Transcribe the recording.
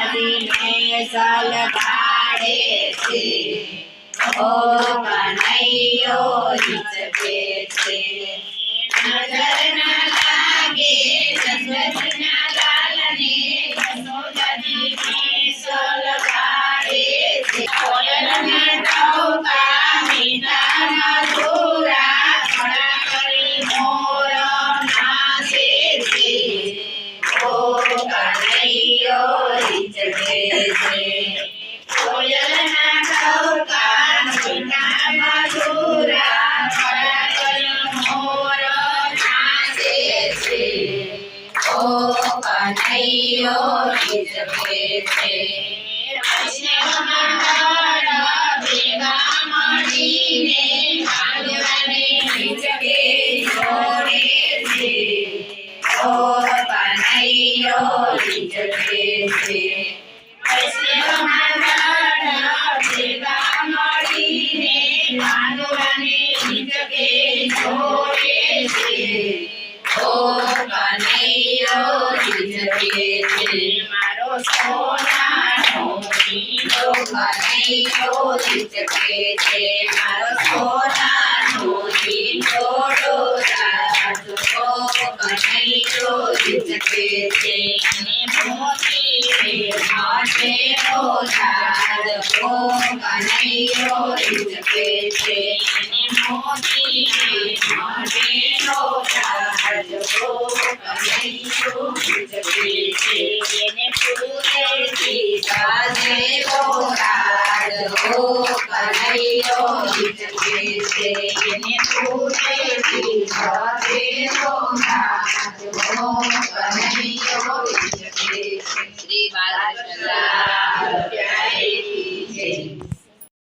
દાદીને સલગાડે છે ઓ કનૈયો હિચકે છે નજર ના લાગે દશરથના લાલને યશોદાજીને સલગાડે છે કોયલના ટહુકા મીઠા મધુરા ઘણા કરી મોર નાચે છે ઓ કનૈયો હિચકે છે કોયલના ટહુકા મીઠા મધુરા ઘણા કરી મોર નાચે છે ઓ કનૈયો હિચકે છે વૈષ્ણવના ભેગા મળીને કાગડાને હિચકે જોડે છે ઓ કનૈયો હિચકે છે વૈષ્ણવના ભેગા મળીને કાગડાને હિચકે જોડે છે ઓ કનૈયો હિચકે છે મારો સોનાનો હીરો કનૈયો હિચકે છે મારો સોનાનો હીરો રાજો કનૈયો હિચકે છે અને મોતી માટે રાજો કનૈયો હિચકે છે અને મોતી માટે રાજો કનૈયો હિચકે છે એને ફૂલેથી સાજે રાજો કનૈયો હિચકે છે એને